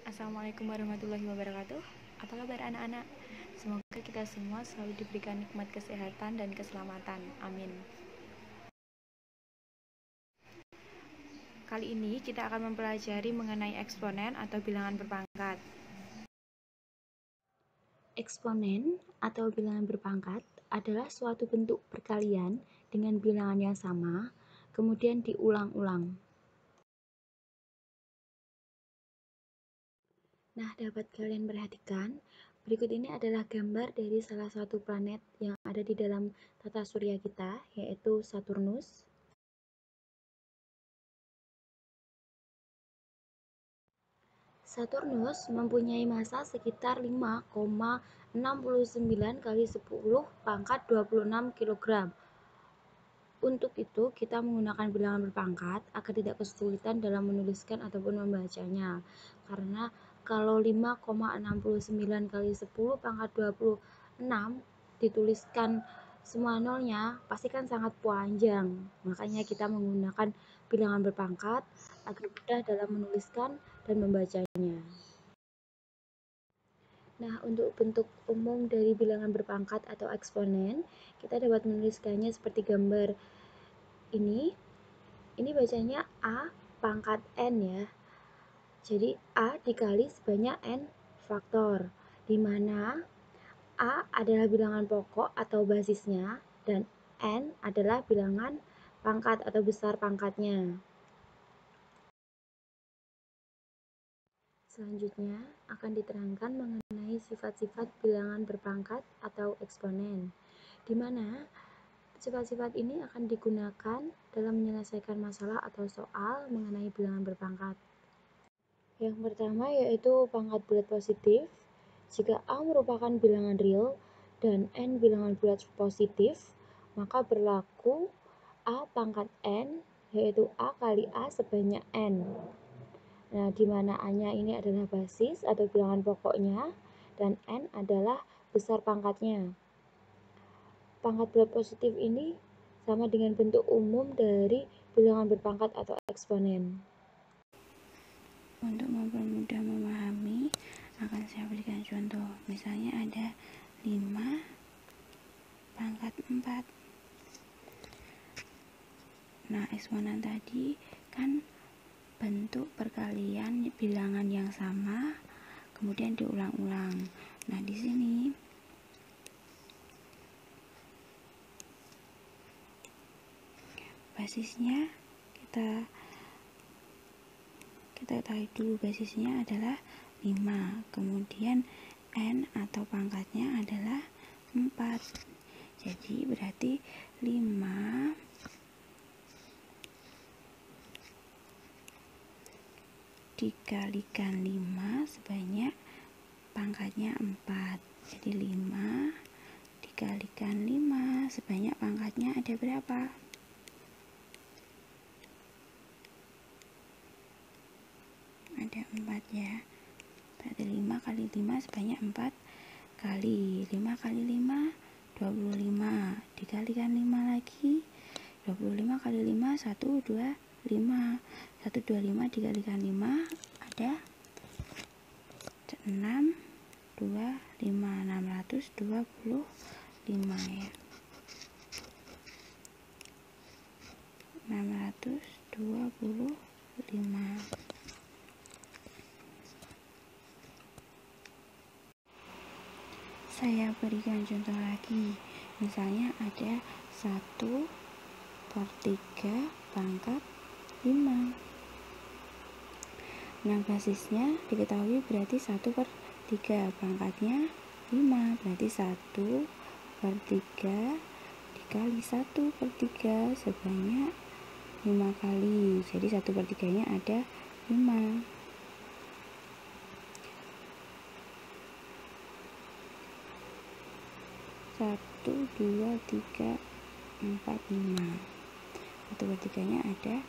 Assalamualaikum warahmatullahi wabarakatuh. Apa kabar anak-anak? Semoga kita semua selalu diberikan nikmat kesehatan dan keselamatan. Amin. Kali ini kita akan mempelajari mengenai eksponen atau bilangan berpangkat. Eksponen atau bilangan berpangkat adalah suatu bentuk perkalian dengan bilangan yang sama, kemudian diulang-ulang. Nah, dapat kalian perhatikan, berikut ini adalah gambar dari salah satu planet yang ada di dalam tata surya kita, yaitu Saturnus. Saturnus mempunyai massa sekitar 5,69 kali 10 pangkat 26 kg. Untuk itu, kita menggunakan bilangan berpangkat agar tidak kesulitan dalam menuliskan ataupun membacanya. Karena kalau 5,69 kali 10 pangkat 26 dituliskan semua nolnya, pasti kan sangat panjang. Makanya kita menggunakan bilangan berpangkat agar mudah dalam menuliskan dan membacanya. Nah, untuk bentuk umum dari bilangan berpangkat atau eksponen, kita dapat menuliskannya seperti gambar ini bacanya A pangkat N ya. Jadi A dikali sebanyak N faktor, di mana A adalah bilangan pokok atau basisnya dan N adalah bilangan pangkat atau besar pangkatnya. Selanjutnya akan diterangkan mengenai sifat-sifat bilangan berpangkat atau eksponen, di mana sifat-sifat ini akan digunakan dalam menyelesaikan masalah atau soal mengenai bilangan berpangkat. Yang pertama yaitu pangkat bulat positif. Jika A merupakan bilangan real dan N bilangan bulat positif, maka berlaku A pangkat N, yaitu A kali A sebanyak N. Nah, di mana A-nya ini adalah basis atau bilangan pokoknya dan N adalah besar pangkatnya. Pangkat bulat positif ini sama dengan bentuk umum dari bilangan berpangkat atau eksponen. Untuk mempermudah memahami, akan saya berikan contoh. Misalnya ada 5 pangkat 4. Nah, eksponen tadi kan bentuk perkalian bilangan yang sama, kemudian diulang-ulang. Nah, di sini basisnya kita tarik dulu, basisnya adalah 5, kemudian N atau pangkatnya adalah 4. Jadi berarti 5 dikalikan 5 sebanyak pangkatnya 4. Jadi 5 dikalikan 5 sebanyak pangkatnya ada berapa? Ada 4 ya. Berarti 5 kali 5 sebanyak 4 kali 5 kali 5 25, dikalikan 5 lagi 25 kali 5 125, 125 dikalikan 5 ada 625, 625 ya, 625. Saya berikan contoh lagi. Misalnya ada 1/3 pangkat 5. Nah, basisnya diketahui berarti 1/3, pangkatnya 5. Berarti 1/3 dikali 1/3 sebanyak 5 kali. Jadi 1/3-nya ada 5. 1, 2, 3, 4, 5. 1/3-nya ada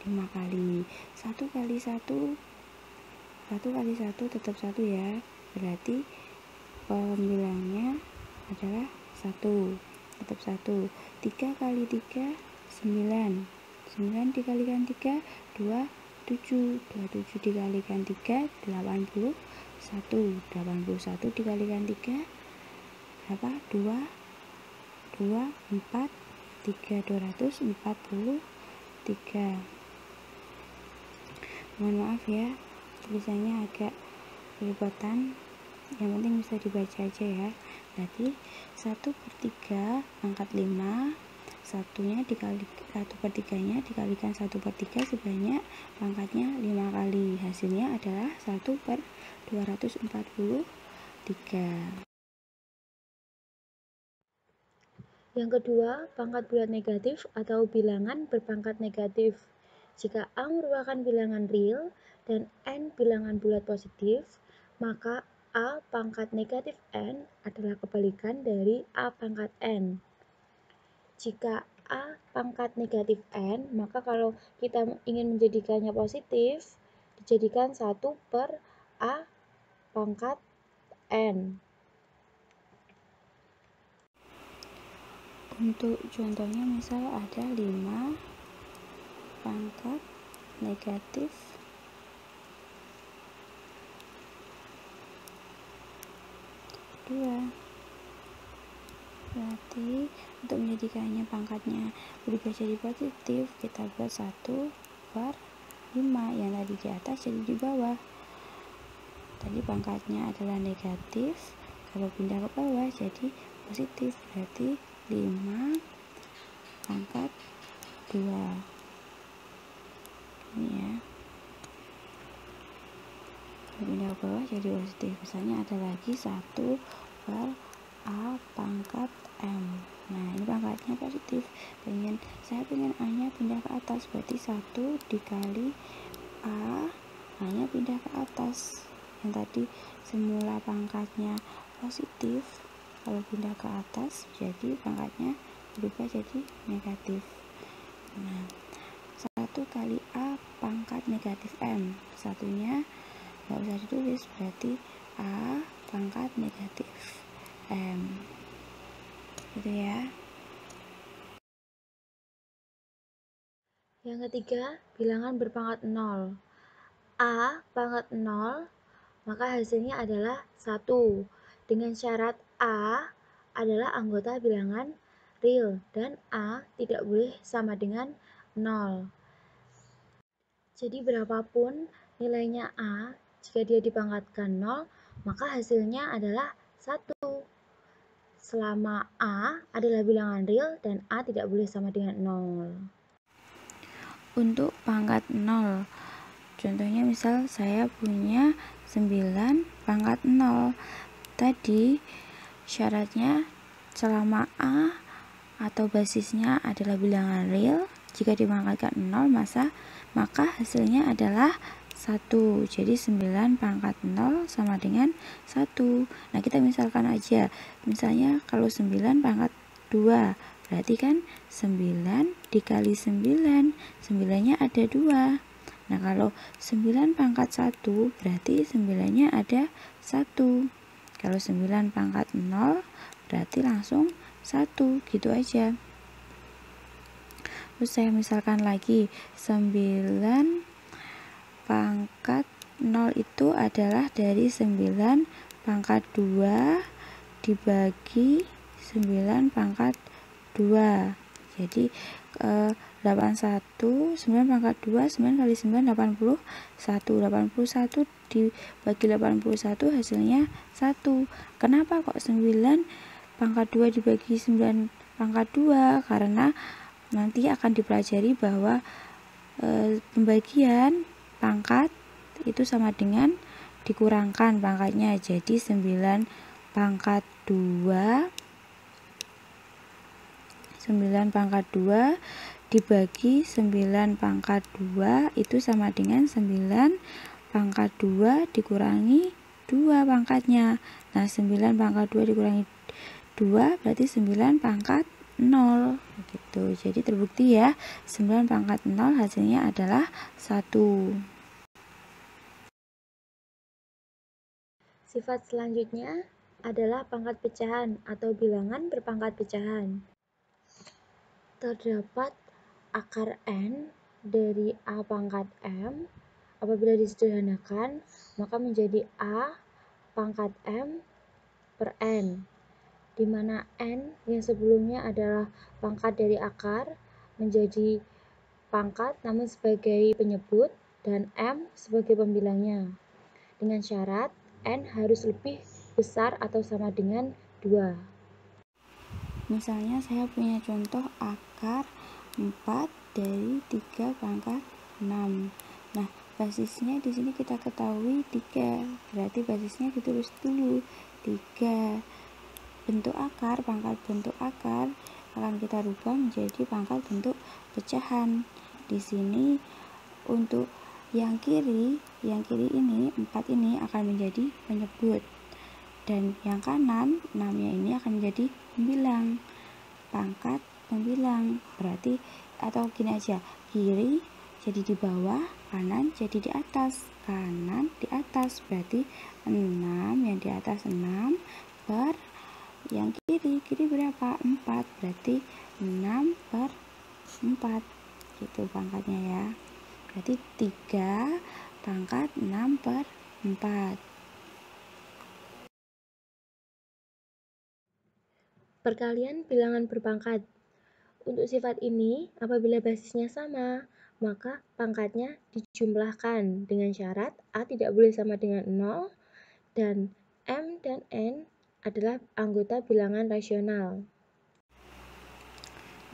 5 kali. 1 kali 1 tetap 1 ya. Berarti pembilangnya adalah 1. Tetap 1. 3 kali 3 9. 9 dikalikan 3 28. 27. 27 dikalikan 3, 81. 81 dikalikan 3, berapa? 2, 4, 3, 243. Mohon maaf ya, tulisannya agak belepotan, yang penting bisa dibaca aja ya. Berarti 1/3 pangkat 5, 1/3-nya dikalikan 1/3 sebanyak pangkatnya 5 kali. Hasilnya adalah 1/243. Yang kedua, pangkat bulat negatif atau bilangan berpangkat negatif. Jika A merupakan bilangan real dan N bilangan bulat positif, maka A pangkat negatif N adalah kebalikan dari A pangkat N. Jika A pangkat negatif N, maka kalau kita ingin menjadikannya positif, dijadikan 1/A pangkat N. Untuk contohnya misal ada 5 pangkat negatif 2. Berarti untuk menjadikannya pangkatnya berubah jadi positif, kita buat 1/5, yang tadi di atas jadi di bawah. Tadi pangkatnya adalah negatif, kalau pindah ke bawah jadi positif, berarti 5 pangkat 2. Ini ya, kalau pindah ke bawah jadi positif. Misalnya ada lagi 1/A pangkat M. Nah, ini pangkatnya positif. Saya pengen A nya pindah ke atas, berarti 1 dikali A nya pindah ke atas. Yang tadi semula pangkatnya positif, kalau pindah ke atas jadi pangkatnya berubah jadi negatif. Nah, 1 kali A pangkat negatif M, satunya nggak usah ditulis, berarti A pangkat negatif M, gitu ya. Yang ketiga, bilangan berpangkat 0. A pangkat 0, maka hasilnya adalah 1. Dengan syarat A adalah anggota bilangan real dan A tidak boleh sama dengan 0. Jadi berapapun nilainya A, jika dia dipangkatkan 0, maka hasilnya adalah 1. Selama A adalah bilangan real dan A tidak boleh sama dengan 0. Untuk pangkat 0, contohnya misal saya punya 9 pangkat 0. Tadi syaratnya selama A atau basisnya adalah bilangan real, jika dipangkatkan 0 maka hasilnya adalah 1. Jadi 9 pangkat 0 sama dengan 1. Nah, kita misalkan aja, misalnya kalau 9 pangkat 2, berarti kan 9 dikali 9, 9-nya ada 2. Nah, kalau 9 pangkat 1, berarti 9-nya ada 1. Kalau 9 pangkat 0, berarti langsung 1, gitu aja. Terus saya misalkan lagi, 9 pangkat 0 itu adalah dari 9 pangkat 2 dibagi 9 pangkat 2. Jadi 81, 9 pangkat 2, 9 kali 9, 81. 81 dibagi 81 hasilnya 1. Kenapa kok 9 pangkat 2 dibagi 9 pangkat 2? Karena nanti akan dipelajari bahwa pembagian pangkat itu sama dengan dikurangkan pangkatnya. Jadi 9 pangkat 2 dibagi 9 pangkat 2 itu sama dengan 9 pangkat 2 dikurangi 2 pangkatnya. Nah, 9 pangkat 2 dikurangi 2 berarti 9 pangkat 0 gitu. Jadi terbukti ya, 9 pangkat 0 hasilnya adalah 1. Sifat selanjutnya adalah pangkat pecahan atau bilangan berpangkat pecahan. Terdapat akar N dari A pangkat M Apabila disederhanakan, maka menjadi A pangkat M per N, di mana N yang sebelumnya adalah pangkat dari akar menjadi pangkat namun sebagai penyebut dan M sebagai pembilangnya. Dengan syarat N harus lebih besar atau sama dengan 2. Misalnya saya punya contoh akar 4 dari 3 pangkat 6. Nah, basisnya di sini kita ketahui 3. Berarti basisnya ditulis dulu 3. Bentuk akar, pangkat bentuk akar akan kita rubah menjadi pangkat bentuk pecahan. Di sini untuk yang kiri ini 4 ini akan menjadi penyebut. Dan yang kanan 6-nya ini akan menjadi pembilang, pangkat pembilang. Berarti atau gini aja, kiri jadi di bawah, kanan jadi di atas. Kanan di atas berarti 6, yang di atas 6 per yang kiri berapa? 4, berarti 6 per 4 gitu pangkatnya ya. Berarti 3 pangkat 6 per 4. Perkalian bilangan berpangkat. Untuk sifat ini, apabila basisnya sama, maka pangkatnya dijumlahkan dengan syarat A tidak boleh sama dengan 0 dan M dan N adalah anggota bilangan rasional.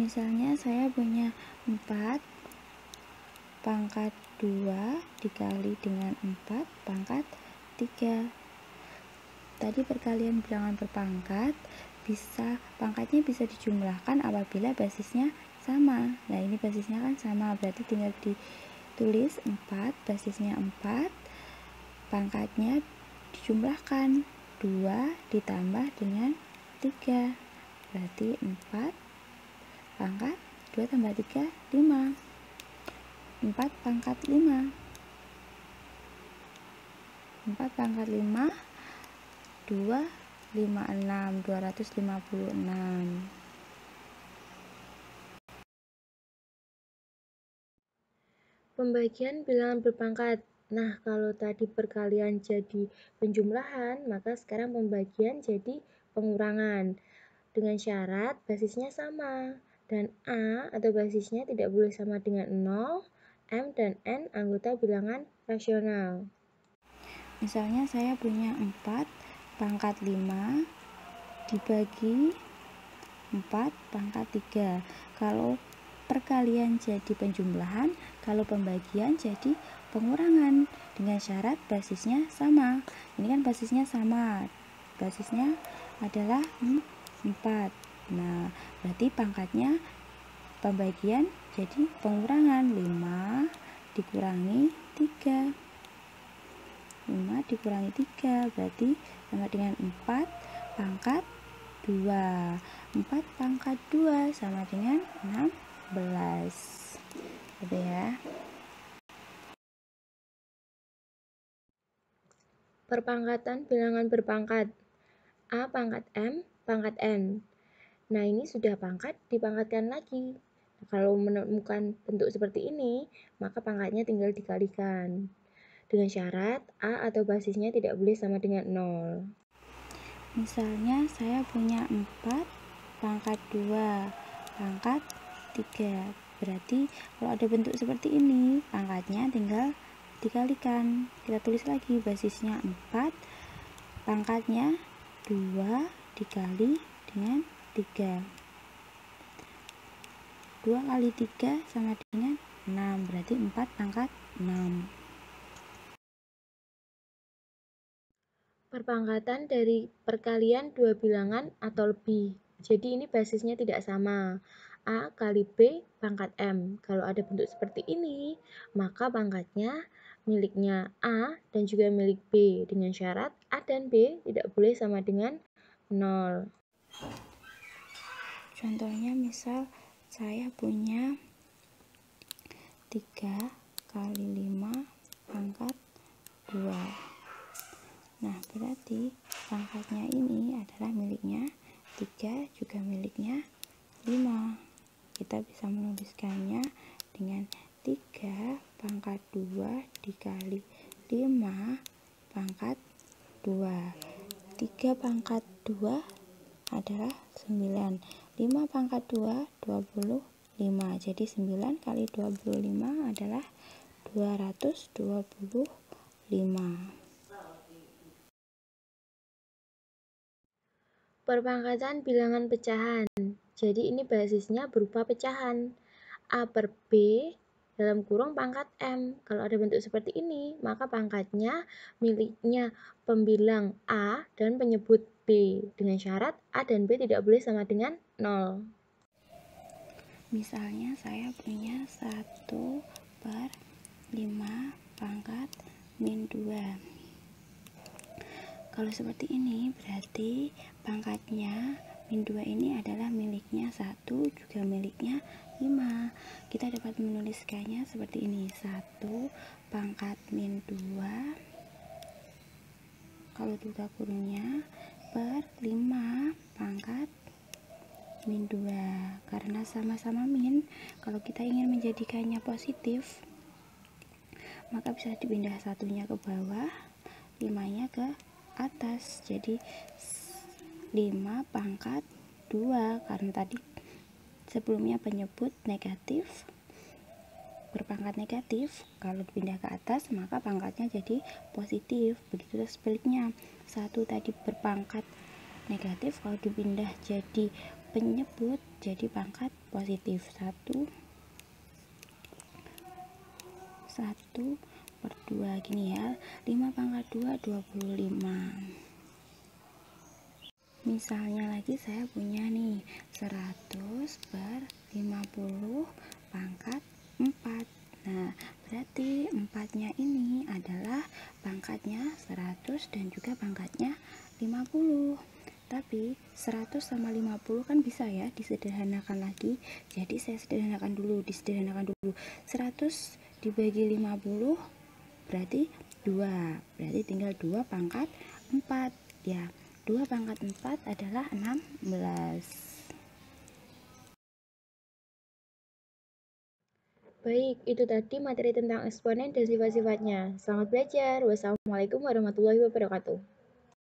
Misalnya saya punya 4 pangkat 2 dikali dengan 4 pangkat 3. Tadi perkalian bilangan berpangkat, pangkatnya bisa dijumlahkan apabila basisnya sama. Nah, ini basisnya kan sama, berarti tinggal ditulis 4, basisnya 4, pangkatnya dijumlahkan 2 ditambah dengan 3. Berarti 4 pangkat 2 tambah 3, 5. 4 pangkat 5. 4 pangkat 5, 2, 56, 256. Pembagian bilangan berpangkat. Nah, kalau tadi perkalian jadi penjumlahan, maka sekarang pembagian jadi pengurangan. Dengan syarat basisnya sama, dan A atau basisnya tidak boleh sama dengan 0, M dan N anggota bilangan rasional. Misalnya saya punya 4 pangkat 5 dibagi 4 pangkat 3. Kalau perkalian jadi penjumlahan, kalau pembagian jadi pengurangan dengan syarat basisnya sama. Ini kan basisnya sama, basisnya adalah 4. Nah, berarti pangkatnya pembagian jadi pengurangan, 5 dikurangi 3. 5 dikurangi 3 berarti sama dengan 4 pangkat 2. 4 pangkat 2 sama dengan 16. Gitu ya. Perpangkatan bilangan berpangkat. A pangkat M, pangkat N. Nah, ini sudah pangkat, dipangkatkan lagi. Nah, kalau menemukan bentuk seperti ini, maka pangkatnya tinggal dikalikan. Dengan syarat A atau basisnya tidak boleh sama dengan 0. Misalnya saya punya 4 pangkat 2 pangkat 3. Berarti kalau ada bentuk seperti ini, pangkatnya tinggal dikalikan. Kita tulis lagi basisnya 4, pangkatnya 2 dikali dengan 3. 2 kali 3 sama dengan 6, berarti 4 pangkat 6. Perpangkatan dari perkalian dua bilangan atau lebih. Jadi ini basisnya tidak sama. A kali B pangkat M. Kalau ada bentuk seperti ini, maka pangkatnya miliknya A dan juga milik B dengan syarat A dan B tidak boleh sama dengan 0. Contohnya misal saya punya 3 kali 5 pangkat 2. Nah, berarti pangkatnya ini adalah miliknya 3 juga miliknya 5. Kita bisa menuliskannya dengan 3 pangkat 2 dikali 5 pangkat 2. 3 pangkat 2 adalah 9. 5 pangkat 2, 25. Jadi 9 kali 25 adalah 225. Perpangkatan bilangan pecahan. Jadi ini basisnya berupa pecahan. A per B dalam kurung pangkat M. Kalau ada bentuk seperti ini, maka pangkatnya miliknya pembilang A dan penyebut B. Dengan syarat A dan B tidak boleh sama dengan 0. Misalnya saya punya 1 per 5 pangkat min 2. Kalau seperti ini berarti pangkatnya min 2 ini adalah miliknya 1 juga miliknya 5. Kita dapat menuliskannya seperti ini. 1 pangkat min 2 kalau buka kurungnya per 5 pangkat min 2. Karena sama-sama min, kalau kita ingin menjadikannya positif maka bisa dipindah satunya ke bawah, 5-nya ke atas. Jadi 5 pangkat 2 karena tadi sebelumnya penyebut negatif berpangkat negatif, kalau dipindah ke atas maka pangkatnya jadi positif. Begitu sebaliknya, 1 tadi berpangkat negatif, kalau dipindah jadi penyebut jadi pangkat positif. 1 per 2 gini ya, 5 pangkat 2 25. Misalnya lagi saya punya nih 100 per 50 pangkat 4. Nah berarti 4 nya ini adalah pangkatnya 100 dan juga pangkatnya 50. Tapi 100 sama 50 kan bisa ya disederhanakan lagi. Jadi saya disederhanakan dulu. 100 dibagi 50 berarti 2. Berarti tinggal 2 pangkat 4 ya. 2 pangkat 4 adalah 16. Baik, itu tadi materi tentang eksponen dan sifat-sifatnya. Selamat belajar. Wassalamualaikum warahmatullahi wabarakatuh.